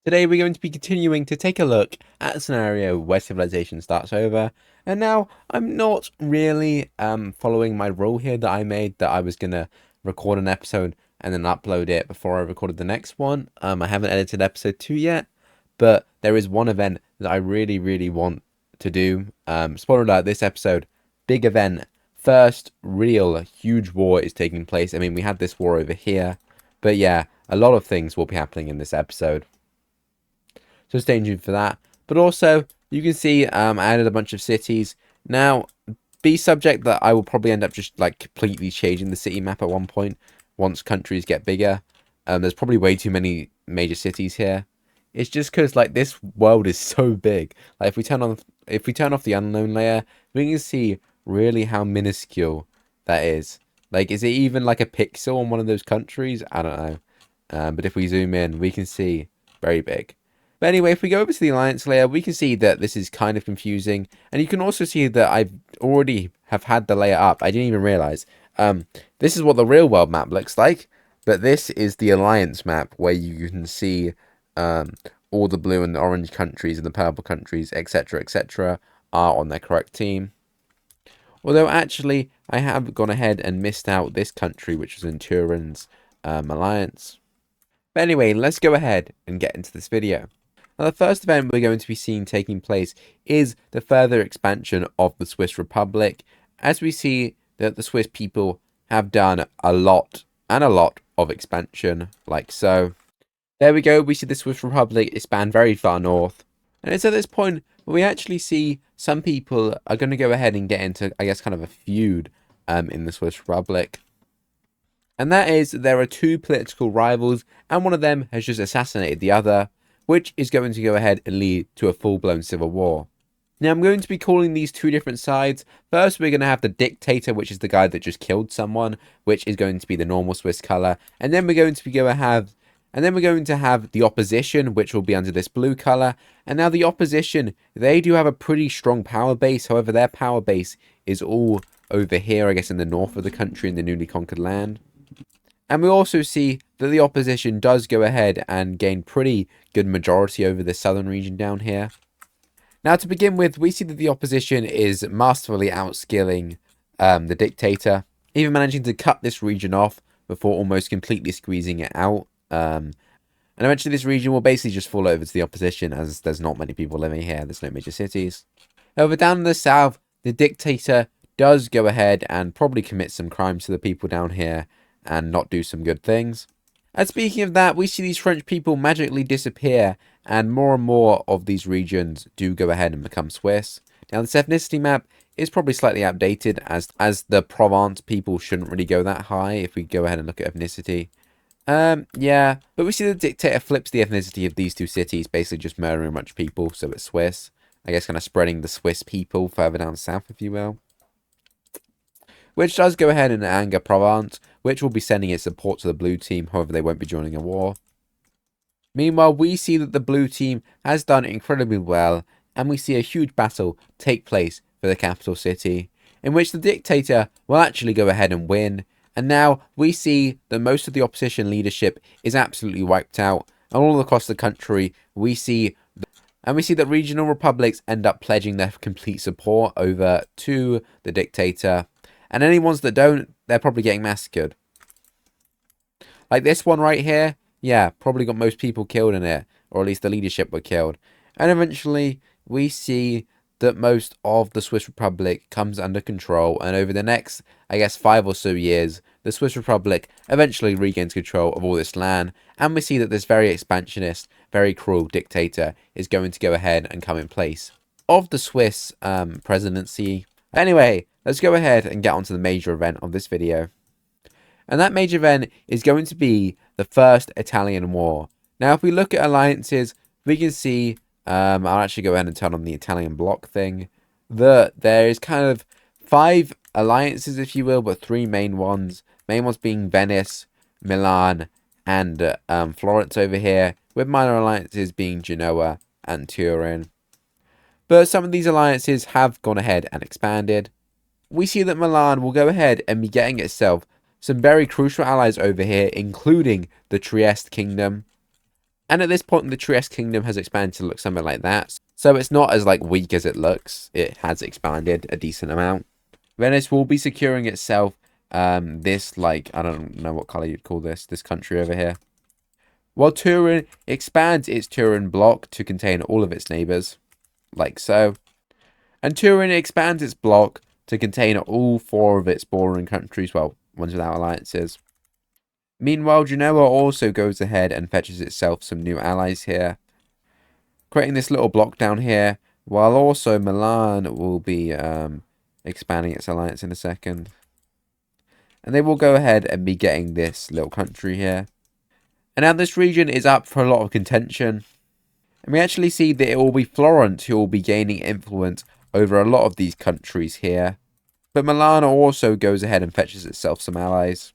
Today we're going to be continuing to take a look at a scenario where civilization starts over. And now I'm not really following my rule here that I made that I was gonna record an episode and then upload it before I recorded the next one. I haven't edited episode 2 yet, but there is one event that I really want to do. Spoiler alert, this episode, big event. First real huge war is taking place. I mean, we had this war over here, but yeah, a lot of things will be happening in this episode. So stay tuned for that. But also, you can see I added a bunch of cities. Now, be subject that I will probably end up just like completely changing the city map at one point once countries get bigger. There's probably way too many major cities here. It's just because like this world is so big. Like if we turn off the unknown layer, we can see really how minuscule that is. Like, is it even like a pixel on one of those countries? I don't know. But if we zoom in, we can see very big. But anyway, if we go over to the alliance layer, we can see that this is kind of confusing. And you can also see that I've already have had the layer up. I didn't even realize. This is what the real world map looks like. But this is the alliance map where you can see all the blue and the orange countries and the purple countries, etc., are on their correct team. Although actually, I have gone ahead and missed out this country, which was in Turin's alliance. But anyway, let's go ahead and get into this video. Now, the first event we're going to be seeing taking place is the further expansion of the Swiss Republic, as we see that the Swiss people have done a lot of expansion, like so. There we go, we see the Swiss Republic expand very far north. And it's at this point where we actually see some people are going to go ahead and get into, I guess, kind of a feud in the Swiss Republic. And that is, there are two political rivals, and one of them has just assassinated the other, which is going to go ahead and lead to a full-blown civil war. Now, I'm going to be calling these two different sides. First, we're going to have the dictator, which is the guy that just killed someone, which is going to be the normal Swiss color. And then we're going to have the opposition, which will be under this blue color. And now the opposition, they do have a pretty strong power base. However, their power base is all over here, I guess, in the north of the country, in the newly conquered land. And we also see that the opposition does go ahead and gain pretty good majority over the southern region down here. Now, to begin with, we see that the opposition is masterfully outskilling the dictator, even managing to cut this region off before almost completely squeezing it out. And eventually this region will basically just fall over to the opposition, as there's not many people living here. There's no major cities. However, down in the south, the dictator does go ahead and probably commit some crimes to the people down here and not do some good things. And speaking of that, we see these French people magically disappear, and more of these regions do go ahead and become Swiss. Now, this ethnicity map is probably slightly outdated, as the Provence people shouldn't really go that high if we go ahead and look at ethnicity. Yeah, but we see the dictator flips the ethnicity of these two cities, basically just murdering a bunch of people, so it's Swiss. I guess kind of spreading the Swiss people further down south, if you will. Which does go ahead and anger Provence, which will be sending its support to the blue team, however they won't be joining a war. Meanwhile, we see that the blue team has done incredibly well, and we see a huge battle take place for the capital city, in which the dictator will actually go ahead and win, and now we see that most of the opposition leadership is absolutely wiped out, and all across the country we see that regional republics end up pledging their complete support over to the dictator. And any ones that don't, they're probably getting massacred. Like this one right here, yeah, probably got most people killed in it. Or at least the leadership were killed. And eventually, we see that most of the Swiss Republic comes under control. And over the next, I guess, 5 or so years, the Swiss Republic eventually regains control of all this land. And we see that this very expansionist, very cruel dictator is going to go ahead and come in place of the Swiss presidency. Anyway, let's go ahead and get onto the major event of this video. And that major event is going to be the First Italian War. Now, if we look at alliances, we can see, I'll actually go ahead and turn on the Italian block thing, that there is kind of 5 alliances, if you will, but 3 main ones. Main ones being Venice, Milan, and Florence over here, with minor alliances being Genoa and Turin. But some of these alliances have gone ahead and expanded. We see that Milan will go ahead and be getting itself some very crucial allies over here, including the Trieste Kingdom. And at this point, the Trieste Kingdom has expanded to look something like that. So it's not as like weak as it looks. It has expanded a decent amount. Venice will be securing itself this, like, I don't know what color you'd call this country over here. While Turin expands its Turin bloc to contain all of its neighbors, like so. And Turin expands its bloc to contain all 4 of its bordering countries, well, ones without alliances. Meanwhile, Genoa also goes ahead and fetches itself some new allies here, creating this little block down here, while also Milan will be expanding its alliance in a second. And they will go ahead and be getting this little country here. And now this region is up for a lot of contention. And we actually see that it will be Florence who will be gaining influence over a lot of these countries here. But Milan also goes ahead and fetches itself some allies.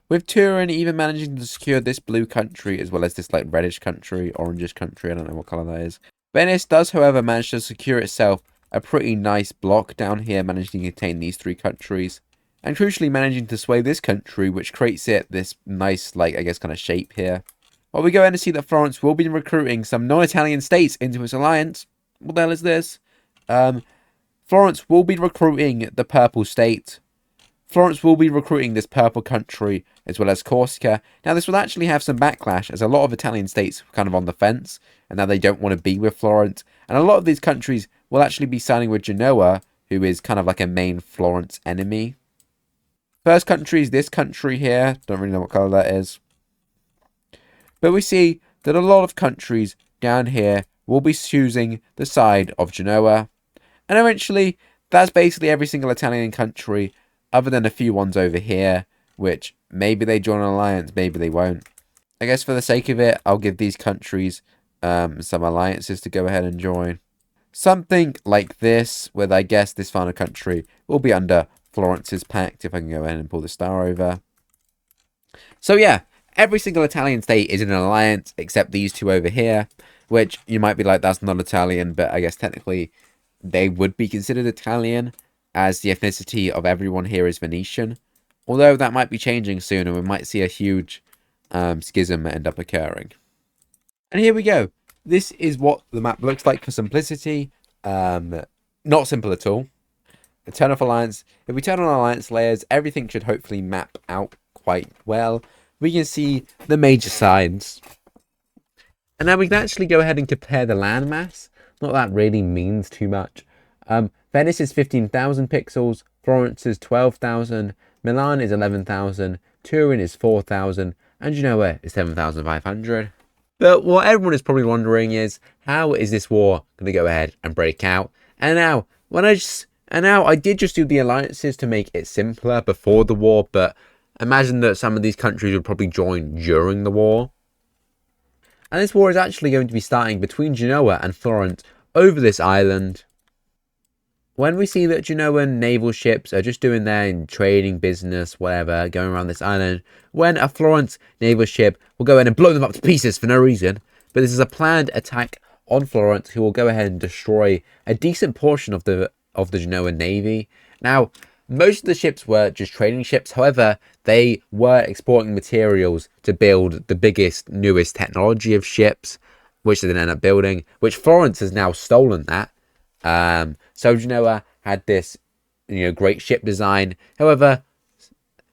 With Turin even managing to secure this blue country as well as this like reddish country, orangish country, I don't know what colour that is. Venice does, however, manage to secure itself a pretty nice block down here, managing to contain these 3 countries. And crucially managing to sway this country, which creates it this nice, like, I guess, kind of shape here. While we go ahead and see that Florence will be recruiting some non-Italian states into its alliance. What the hell is this? Florence will be recruiting the purple state. Florence will be recruiting this purple country, as well as Corsica. Now, this will actually have some backlash, as a lot of Italian states are kind of on the fence, and now they don't want to be with Florence. And a lot of these countries will actually be signing with Genoa, who is kind of like a main Florence enemy. First country is this country here. Don't really know what colour that is. But we see that a lot of countries down here will be choosing the side of Genoa. And eventually, that's basically every single Italian country, other than a few ones over here, which maybe they join an alliance, maybe they won't. I guess for the sake of it, I'll give these countries some alliances to go ahead and join. Something like this, with I guess this final country will be under Florence's pact, if I can go ahead and pull the star over. So yeah, every single Italian state is in an alliance except these 2 over here, which you might be like, that's not Italian, but I guess technically they would be considered Italian, as the ethnicity of everyone here is Venetian. Although that might be changing soon, and we might see a huge schism end up occurring. And here we go. This is what the map looks like for simplicity. Not simple at all. The turn off alliance. If we turn on alliance layers, everything should hopefully map out quite well. We can see the major signs. And now we can actually go ahead and compare the landmass. Not that really means too much. Venice is 15,000 pixels. Florence is 12,000. Milan is 11,000. Turin is 4,000. And Genoa is 7,500. But what everyone is probably wondering is, how is this war going to go ahead and break out? And now, I did just do the alliances to make it simpler before the war, but imagine that some of these countries would probably join during the war. And this war is actually going to be starting between Genoa and Florence over this island. When we see that Genoan naval ships are just doing their trading business, whatever, going around this island, when a Florence naval ship will go in and blow them up to pieces for no reason. But this is a planned attack on Florence, who will go ahead and destroy a decent portion of the Genoan navy. Now, most of the ships were just trading ships. However, they were exporting materials to build the biggest, newest technology of ships, which they then end up building, which Florence has now stolen that. So Genoa had this, great ship design. However,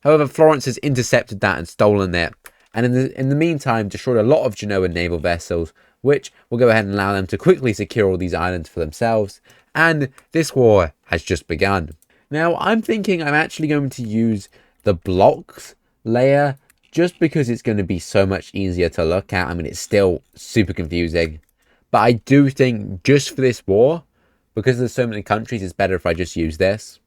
Florence has intercepted that and stolen it, and in the meantime destroyed a lot of Genoan naval vessels, which will go ahead and allow them to quickly secure all these islands for themselves. And this war has just begun. Now, I'm thinking I'm actually going to use the blocks layer just because it's going to be so much easier to look at. I mean, it's still super confusing, but I do think just for this war, because there's so many countries, it's better if I just use this.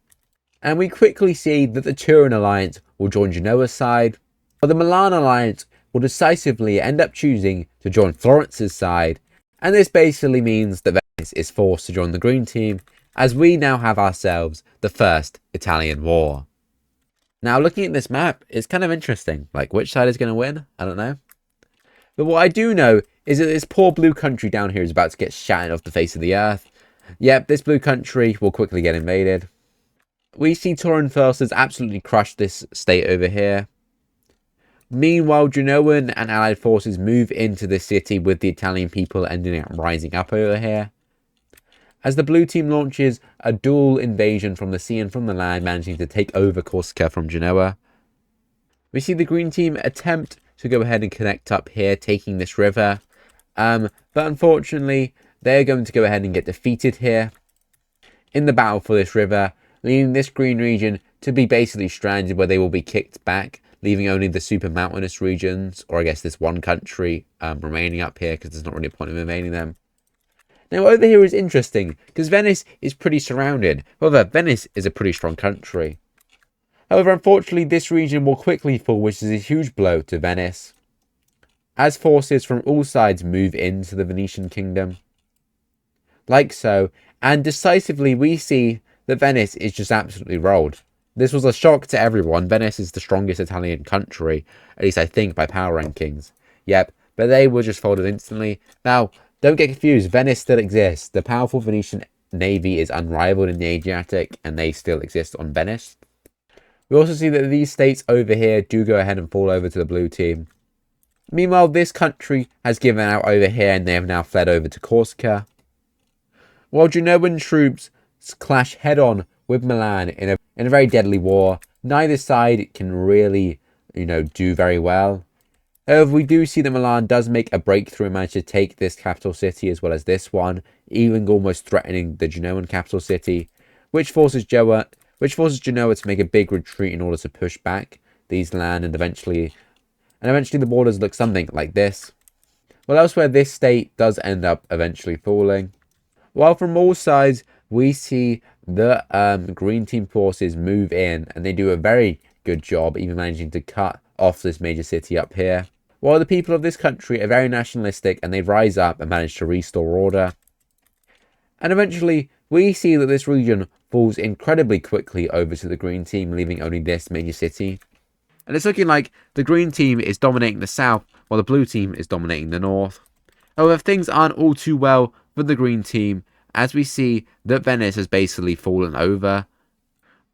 And we quickly see that the Turin alliance will join Genoa's side, but the Milan alliance will decisively end up choosing to join Florence's side. And this basically means that Venice is forced to join the green team, as we now have ourselves the First Italian War. Now, looking at this map, it's kind of interesting. Like, which side is going to win? I don't know. But what I do know is that this poor blue country down here is about to get shattered off the face of the earth. Yep, this blue country will quickly get invaded. We see Turin forces absolutely crush this state over here. Meanwhile, Genoan and allied forces move into the city with the Italian people ending up rising up over here. As the blue team launches a dual invasion from the sea and from the land, managing to take over Corsica from Genoa. We see the green team attempt to go ahead and connect up here, taking this river. But unfortunately, they're going to go ahead and get defeated here in the battle for this river, leaving this green region to be basically stranded where they will be kicked back, leaving only the super mountainous regions, or I guess this one country remaining up here, because there's not really a point in invading them. Now over here is interesting, because Venice is pretty surrounded. However, Venice is a pretty strong country. However, unfortunately, this region will quickly fall, which is a huge blow to Venice, as forces from all sides move into the Venetian kingdom. Like so, and decisively we see that Venice is just absolutely rolled. This was a shock to everyone. Venice is the strongest Italian country, at least I think by power rankings. Yep, but they were just folded instantly. Now, don't get confused, Venice still exists. The powerful Venetian navy is unrivaled in the Adriatic, and they still exist on Venice. We also see that these states over here do go ahead and fall over to the blue team. Meanwhile, this country has given out over here, and they have now fled over to Corsica. While Genoan troops clash head-on with Milan in a very deadly war, neither side can really, do very well. However, we do see that Milan does make a breakthrough and manage to take this capital city as well as this one, even almost threatening the Genoan capital city, which forces Genoa to make a big retreat in order to push back these land, and eventually the borders look something like this. Well, elsewhere, this state does end up eventually falling. While from all sides, we see the green team forces move in, and they do a very good job, even managing to cut off this major city up here. While the people of this country are very nationalistic, and they rise up and manage to restore order. And eventually, we see that this region falls incredibly quickly over to the green team, leaving only this major city. And it's looking like the green team is dominating the south, while the blue team is dominating the north. However, things aren't all too well for the green team, as we see that Venice has basically fallen over.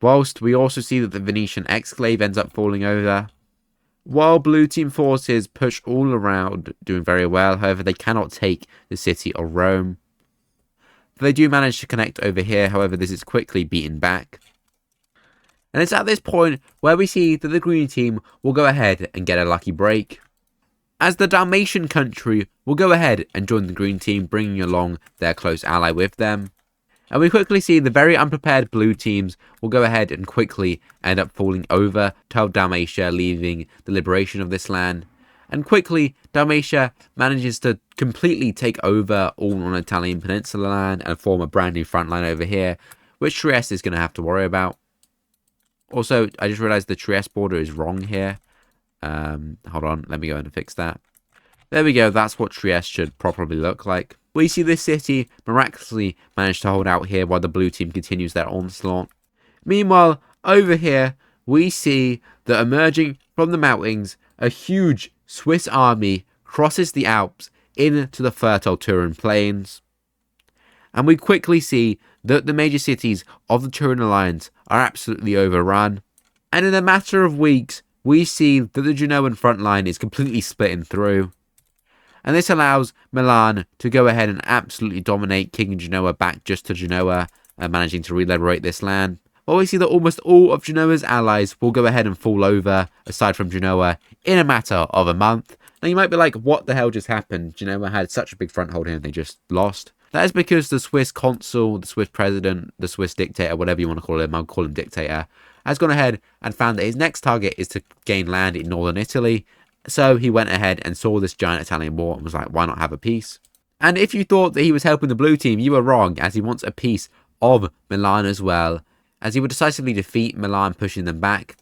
Whilst we also see that the Venetian exclave ends up falling over. While blue team forces push all around, doing very well, however, they cannot take the city of Rome. They do manage to connect over here, however, this is quickly beaten back. And it's at this point where we see that the green team will go ahead and get a lucky break, as the Dalmatian country will go ahead and join the green team, bringing along their close ally with them. And we quickly see the very unprepared blue teams will go ahead and quickly end up falling over to Dalmatia, leaving the liberation of this land. And quickly, Dalmatia manages to completely take over all on Italian peninsula land and form a brand new front line over here, which Trieste is going to have to worry about. Also, I just realized the Trieste border is wrong here. Hold on, let me go and fix that. There we go, that's what Trieste should properly look like. We see this city miraculously manage to hold out here while the blue team continues their onslaught. Meanwhile, over here, we see that emerging from the mountains, a huge Swiss army crosses the Alps into the fertile Turin plains. And we quickly see that the major cities of the Turin Alliance are absolutely overrun. And in a matter of weeks, we see that the Genoan front line is completely split in through. And this allows Milan to go ahead and absolutely dominate, kicking Genoa back just to Genoa and managing to re-liberate this land. Well, we see that almost all of Genoa's allies will go ahead and fall over, aside from Genoa, in a matter of a month. Now you might be like, what the hell just happened? Genoa had such a big front hold here and they just lost. That is because the Swiss consul, the Swiss president, the Swiss dictator, whatever you want to call him, I'll call him dictator, has gone ahead and found that his next target is to gain land in northern Italy. So he went ahead and saw this giant Italian war and was like, why not have a peace? And if you thought that he was helping the blue team, you were wrong, as he wants a piece of Milan as well, as he would decisively defeat Milan, pushing them back.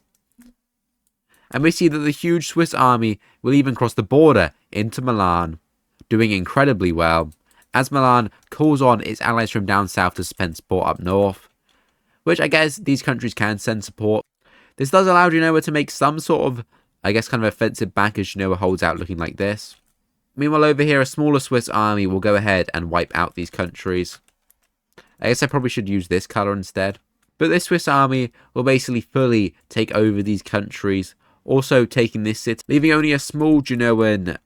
And we see that the huge Swiss army will even cross the border into Milan, doing incredibly well, as Milan calls on its allies from down south to send support up north, which I guess these countries can send support. This does allow Genoa to make some sort of, I guess, kind of offensive back as Genoa holds out looking like this. Meanwhile, over here, a smaller Swiss army will go ahead and wipe out these countries. I guess I probably should use this colour instead. But this Swiss army will basically fully take over these countries also taking this city, leaving only a small Genoan,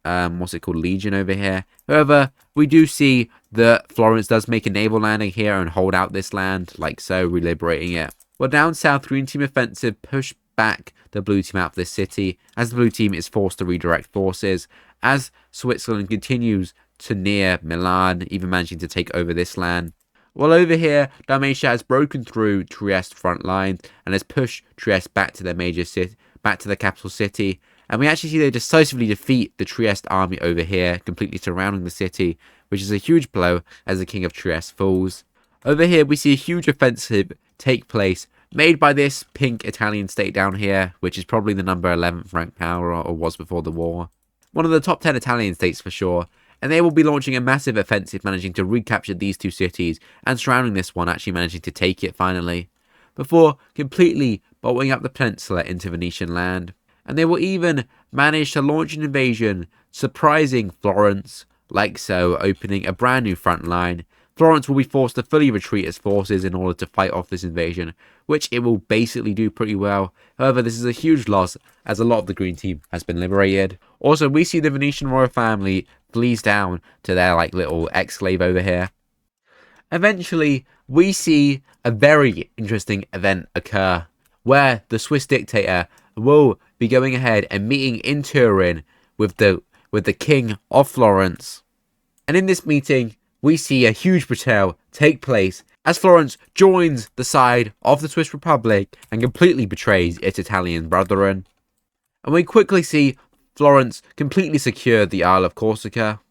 legion over here. However, we do see that Florence does make a naval landing here and hold out this land, like so, reliberating it. Well, down south, green team offensive push back the blue team out of this city, as the blue team is forced to redirect forces, as Switzerland continues to near Milan, even managing to take over this land. While over here, Dalmatia has broken through Trieste front line and has pushed Trieste back to their major city, back to the capital city. And we actually see they decisively defeat the Trieste army over here, completely surrounding the city, which is a huge blow as the king of Trieste falls. Over here, we see a huge offensive take place, made by this pink Italian state down here, which is probably the number 11th ranked power, or was before the war. One of the top 10 Italian states for sure. And they will be launching a massive offensive, managing to recapture these two cities, and surrounding this one, actually managing to take it finally, before completely bolting up the peninsula into Venetian land. And they will even manage to launch an invasion, surprising Florence, like so, opening a brand new front line. Florence will be forced to fully retreat its forces in order to fight off this invasion, which it will basically do pretty well. However, this is a huge loss, as a lot of the green team has been liberated. Also, we see the Venetian royal family flees down to their little exclave over here. Eventually, we see a very interesting event occur, where the Swiss dictator will be going ahead and meeting in Turin with the king of Florence. And in this meeting, we see a huge betrayal take place as Florence joins the side of the Swiss Republic and completely betrays its Italian brethren. And we quickly see Florence completely secure the Isle of Corsica.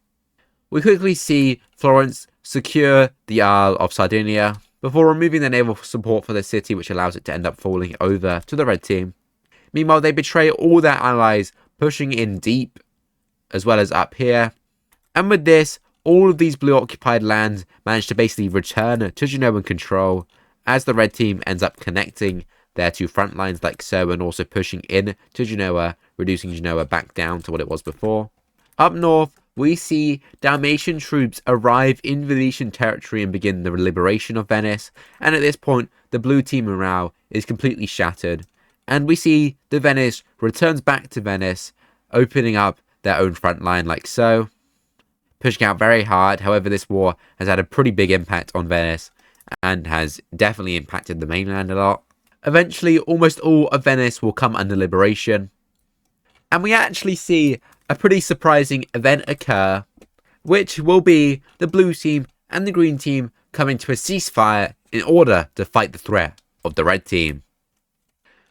We quickly see Florence secure the Isle of Sardinia before removing their naval support for the city, which allows it to end up falling over to the red team. Meanwhile, they betray all their allies, pushing in deep as well as up here. And with this, all of these blue occupied lands manage to basically return to Genoan control, as the red team ends up connecting their two front lines like so, and also pushing in to Genoa, reducing Genoa back down to what it was before. Up north, we see Dalmatian troops arrive in Venetian territory and begin the liberation of Venice, and at this point, the blue team morale is completely shattered, and we see the Venice returns back to Venice, opening up their own front line like so, pushing out very hard. However, this war has had a pretty big impact on Venice and has definitely impacted the mainland a lot. Eventually, almost all of Venice will come under liberation. And we actually see a pretty surprising event occur, which will be the blue team and the green team coming to a ceasefire in order to fight the threat of the red team.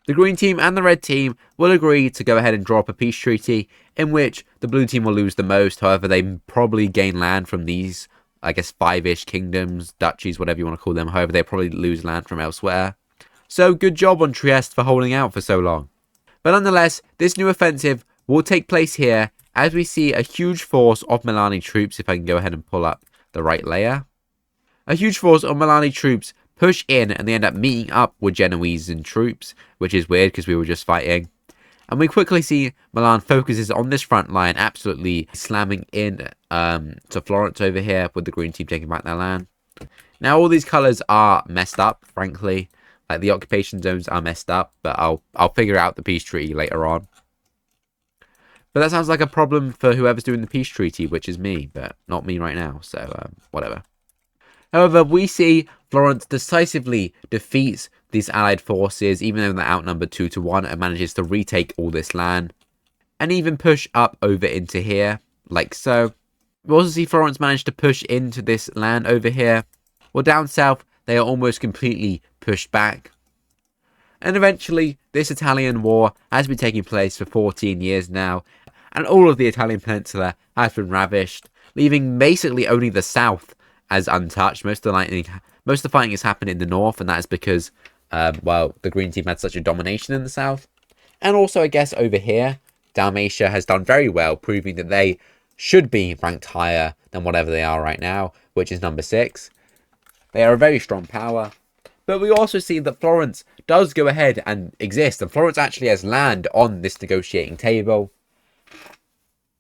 The green team and the red team will agree to go ahead and draw up a peace treaty in which the blue team will lose the most. However, they probably gain land from these, I guess, 5-ish kingdoms, duchies, whatever you want to call them. However, they probably lose land from elsewhere. So good job on Trieste for holding out for so long. But nonetheless, this new offensive will take place here as we see a huge force of Milani troops, if I can go ahead and pull up the right layer. A huge force of Milani troops push in and they end up meeting up with Genoese and troops, which is weird because we were just fighting. And we quickly see Milan focuses on this front line, absolutely slamming in to Florence over here with the green team taking back their land. Now all these colours are messed up, frankly. Like the occupation zones are messed up, but I'll figure out the peace treaty later on. But that sounds like a problem for whoever's doing the peace treaty, which is me, but not me right now, so whatever. However, we see Florence decisively defeats these allied forces, even though they're outnumbered 2-1, and manages to retake all this land, and even push up over into here, like so. We also see Florence manage to push into this land over here. Well, down south, they are almost completely pushed back. And eventually, this Italian war has been taking place for 14 years now, and all of the Italian peninsula has been ravished, leaving basically only the south as untouched. Most of the fighting has happened in the north, and that is because, well, the green team had such a domination in the south. And also, I guess, over here, Dalmatia has done very well, proving that they should be ranked higher than whatever they are right now, which is number 6. They are a very strong power. But we also see that Florence does go ahead and exist, and Florence actually has land on this negotiating table.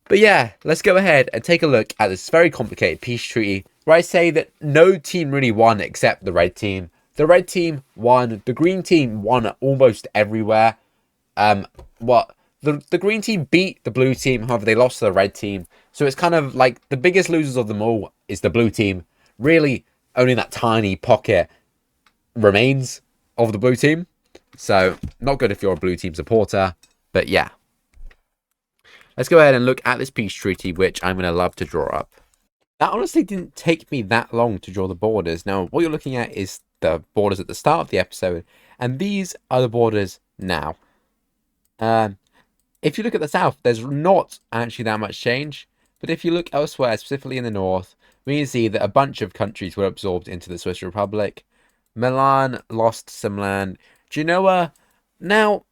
But yeah, let's go ahead and take a look at this very complicated peace treaty, where I say that no team really won except the red team. The red team won, the green team won almost everywhere. What the green team beat the blue team, however they lost to the red team. So it's kind of like the biggest losers of them all is the blue team. Really, only that tiny pocket remains of the blue team. So not good if you're a blue team supporter. But yeah. Let's go ahead and look at this peace treaty, which I'm going to love to draw up. That honestly didn't take me that long to draw the borders. Now, what you're looking at is the borders at the start of the episode, and these are the borders now. If you look at the south, there's not actually that much change, but if you look elsewhere, specifically in the north, we can see that a bunch of countries were absorbed into the Swiss Republic. Milan lost some land. Genoa, now,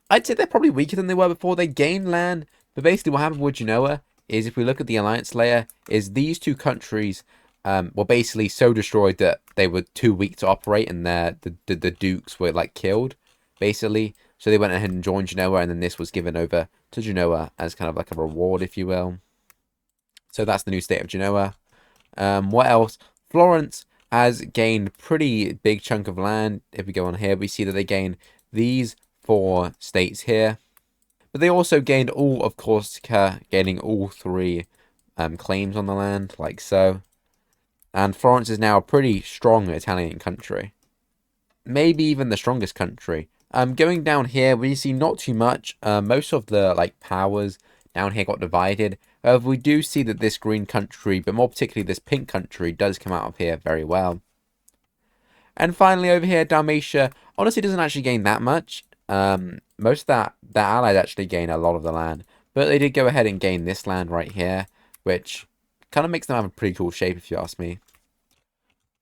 I'd say they're probably weaker than they were before. They gained land, but basically what happened with Genoa is, if we look at the alliance layer, is these two countries were basically so destroyed that they were too weak to operate, and the dukes were like killed, basically. So they went ahead and joined Genoa, and then this was given over to Genoa as kind of like a reward, if you will. So that's the new state of Genoa. What else? Florence has gained pretty big chunk of land. If we go on here, we see that they gain these 4 states here. But they also gained all of Corsica, gaining all 3 claims on the land, like so. And Florence is now a pretty strong Italian country. Maybe even the strongest country. Going down here, we see not too much. Most of the like powers down here got divided. We do see that this green country, but more particularly this pink country, does come out of here very well. And finally over here, Dalmatia honestly doesn't actually gain that much. Most of that allies actually gain a lot of the land, but they did go ahead and gain this land right here, which kind of makes them have a pretty cool shape, if you ask me.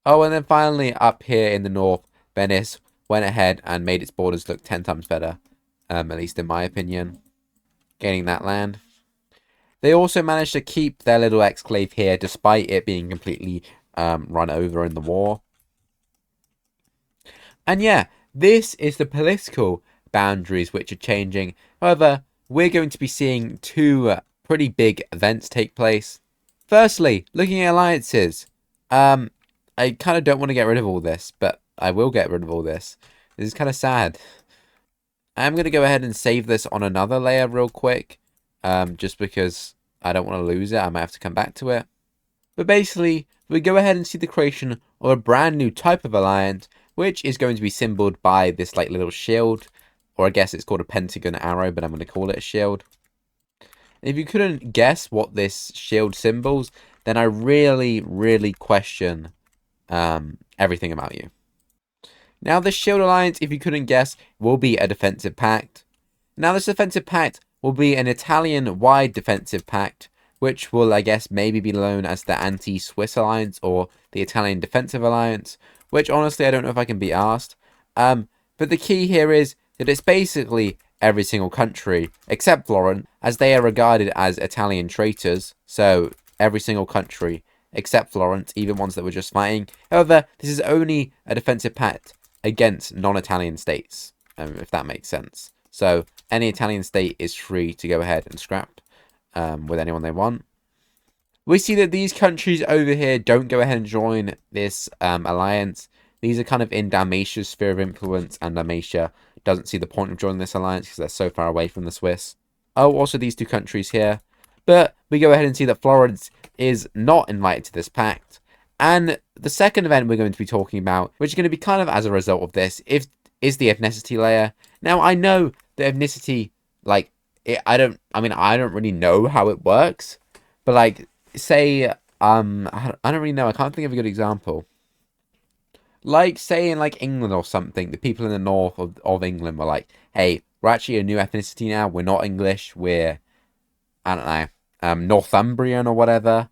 Oh, and then finally up here in the north, Venice went ahead and made its borders look 10 times better, at least in my opinion, gaining that land. They also managed to keep their little exclave here, despite it being completely run over in the war. And yeah, this is the political boundaries which are changing. However, we're going to be seeing 2 pretty big events take place. Firstly, looking at alliances. I kind of don't want to get rid of all this, but I will get rid of all this. This is kind of sad. I'm going to go ahead and save this on another layer real quick. Just because I don't want to lose it. I might have to come back to it. But basically, we go ahead and see the creation of a brand new type of alliance, which is going to be symboled by this like little shield. Or I guess it's called a pentagon arrow, but I'm going to call it a shield. And if you couldn't guess what this shield symbols, then I really, really question everything about you. Now, this shield alliance, if you couldn't guess, will be a defensive pact. Now, this defensive pact will be an Italian-wide defensive pact, which will, I guess, maybe be known as the Anti-Swiss Alliance or the Italian Defensive Alliance, which, honestly, I don't know if I can be asked. But the key here is that it's basically every single country, except Florence, as they are regarded as Italian traitors, so every single country except Florence, even ones that were just fighting. However, this is only a defensive pact against non-Italian states, if that makes sense. So any Italian state is free to go ahead and scrap with anyone they want. We see that these countries over here don't go ahead and join this alliance. These are kind of in Dalmatia's sphere of influence, and Dalmatia doesn't see the point of joining this alliance because they're so far away from the Swiss. Oh, also these 2 countries here. But we go ahead and see that Florence is not invited to this pact. And the second event we're going to be talking about, which is going to be kind of as a result of this, is the ethnicity layer. Now, I know the ethnicity, like, I don't really know how it works. But, like, say, I don't really know. I can't think of a good example. Like, say in, like, England or something, the people in the north of England were like, hey, we're actually a new ethnicity now. We're not English. We're, I don't know, Northumbrian or whatever.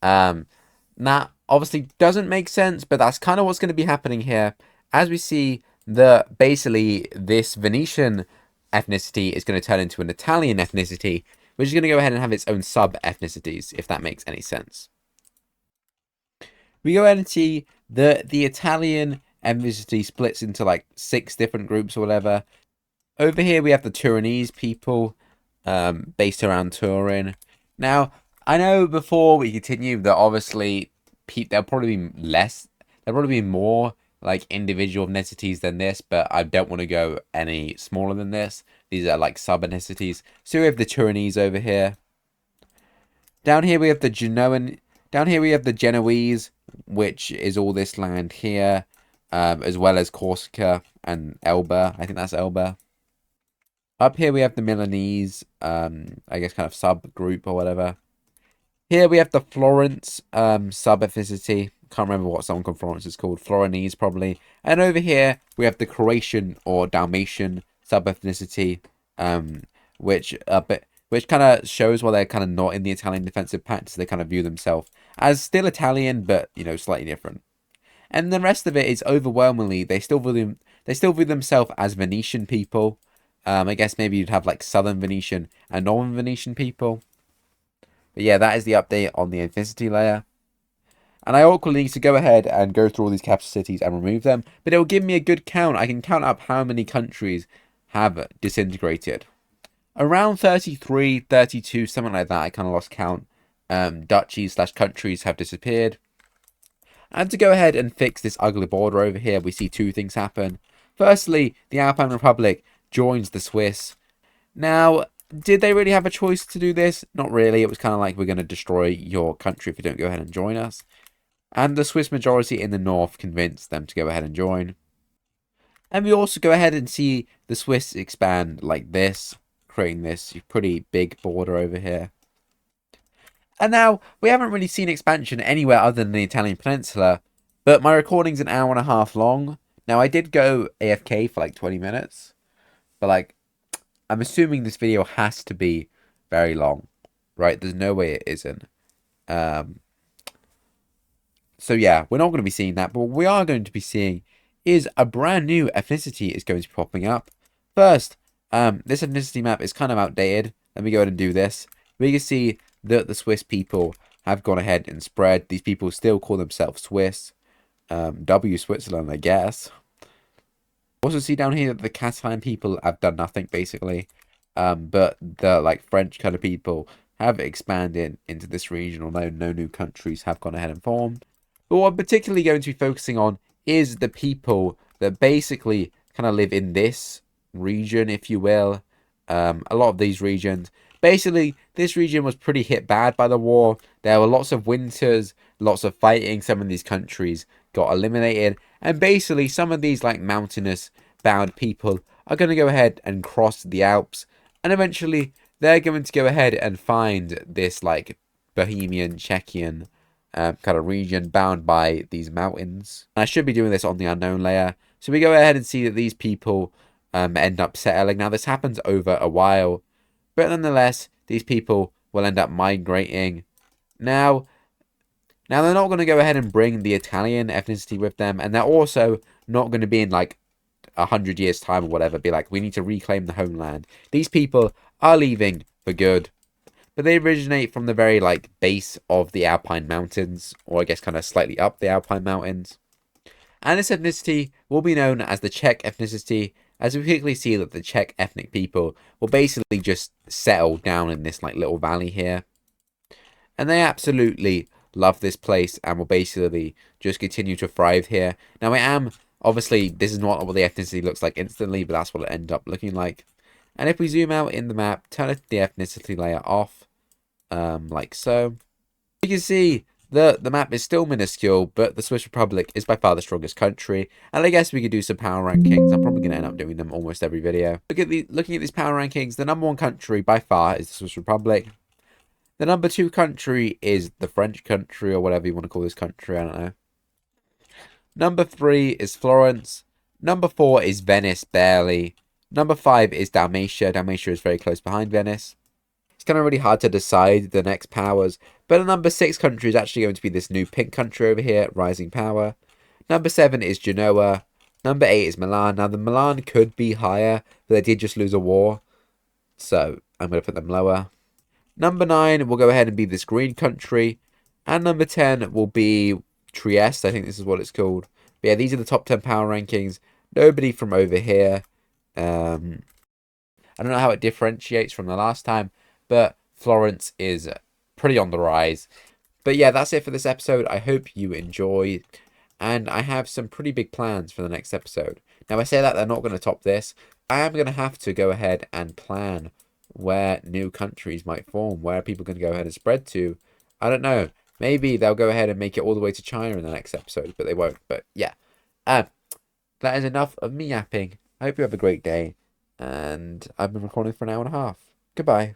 That obviously doesn't make sense, but that's kind of what's going to be happening here. As we see that basically this Venetian ethnicity is going to turn into an Italian ethnicity, which is going to go ahead and have its own sub-ethnicities, if that makes any sense. We go ahead and see that the Italian ethnicity splits into like 6 different groups or whatever. Over here we have the Turinese people, based around Turin. Now, I know before we continue that obviously there'll probably be more like individual ethnicities than this, but I don't want to go any smaller than this. These are like sub ethnicities. So we have the Turinese over here. Down here we have the Genoan. Down here we have the Genoese, which is all this land here, as well as Corsica and Elba. I think that's Elba. Up here we have the Milanese, I guess kind of subgroup or whatever. Here we have the Florence sub-ethnicity. Can't remember what someone called Florence is called. Florinese probably. And over here we have the Croatian or Dalmatian sub-ethnicity, which kind of shows why they're kind of not in the Italian defensive pact. So they kind of view themselves as still Italian, but you know, slightly different. And the rest of it is overwhelmingly they still view themselves as Venetian people. I guess maybe you'd have like Southern Venetian and Northern Venetian people. But yeah, that is the update on the ethnicity layer. And I awkwardly need to go ahead and go through all these capital cities and remove them. But it will give me a good count. I can count up how many countries have disintegrated. Around 33, 32, something like that. I kind of lost count. Duchies / countries have disappeared. And to go ahead and fix this ugly border over here, we see two things happen. Firstly, the Alpine Republic joins the Swiss. Now, did they really have a choice to do this? Not really. It was kind of like, we're going to destroy your country if you don't go ahead and join us. And the Swiss majority in the north convinced them to go ahead and join. And we also go ahead and see the Swiss expand like this, creating this pretty big border over here. And now, we haven't really seen expansion anywhere other than the Italian peninsula, but my recording's an hour and a half long. Now, I did go AFK for like 20 minutes, but like, I'm assuming this video has to be very long, right? There's no way it isn't. So yeah, we're not going to be seeing that, but what we are going to be seeing is a brand new ethnicity is going to be popping up. First, this ethnicity map is kind of outdated. Let me go ahead and do this. We can see that the Swiss people have gone ahead and spread. These people still call themselves Swiss. W Switzerland, I guess. Also see down here that the Catalan people have done nothing basically, but the like French kind of people have expanded into this region, although no new countries have gone ahead and formed. But what I'm particularly going to be focusing on is the people that basically kind of live in this region, if you will. A lot of these regions, basically this region was pretty hit bad by the war. There were lots of winters, lots of fighting. Some of these countries got eliminated, and basically some of these like mountainous bound people are going to go ahead and cross the Alps, and eventually they're going to go ahead and find this like Bohemian, Czechian kind of region bound by these mountains. And I should be doing this on the unknown layer, so we go ahead and see that these people end up settling. Now this happens over a while, but nonetheless these people will end up migrating. Now they're not going to go ahead and bring the Italian ethnicity with them, and they're also not going to be in like 100 years time or whatever be like, we need to reclaim the homeland. These people are leaving for good, but they originate from the very like base of the Alpine Mountains, or I guess kind of slightly up the Alpine Mountains. And this ethnicity will be known as the Czech ethnicity, as we quickly see that the Czech ethnic people will basically just settle down in this like little valley here, and they absolutely love this place and will basically just continue to thrive here. Now obviously this is not what the ethnicity looks like instantly, but that's what it ended up looking like. And if we zoom out in the map, turn the ethnicity layer off, like so, you can see that the map is still minuscule, but the Swiss Republic is by far the strongest country. And I guess we could do some power rankings. I'm probably going to end up doing them almost every video. Looking at these power rankings, the number one country by far is the Swiss Republic. The number two country is the French country, or whatever you want to call this country, I don't know. Number 3 is Florence. Number 4 is Venice, barely. Number 5 is Dalmatia. Dalmatia is very close behind Venice. It's kind of really hard to decide the next powers, but the number 6 country is actually going to be this new pink country over here, Rising Power. Number 7 is Genoa. Number 8 is Milan. Now, the Milan could be higher, but they did just lose a war, so I'm going to put them lower. Number 9 will go ahead and be this green country. And number 10 will be Trieste. I think this is what it's called. But yeah, these are the top 10 power rankings. Nobody from over here. I don't know how it differentiates from the last time, but Florence is pretty on the rise. But yeah, that's it for this episode. I hope you enjoyed. and I have some pretty big plans for the next episode. Now, I say that they're not going to top this. I am going to have to go ahead and plan where new countries might form, where people can go ahead and spread to. I don't know. Maybe they'll go ahead and make it all the way to China in the next episode, but they won't. But yeah, that is enough of me yapping. I hope you have a great day, and I've been recording for an hour and a half. Goodbye.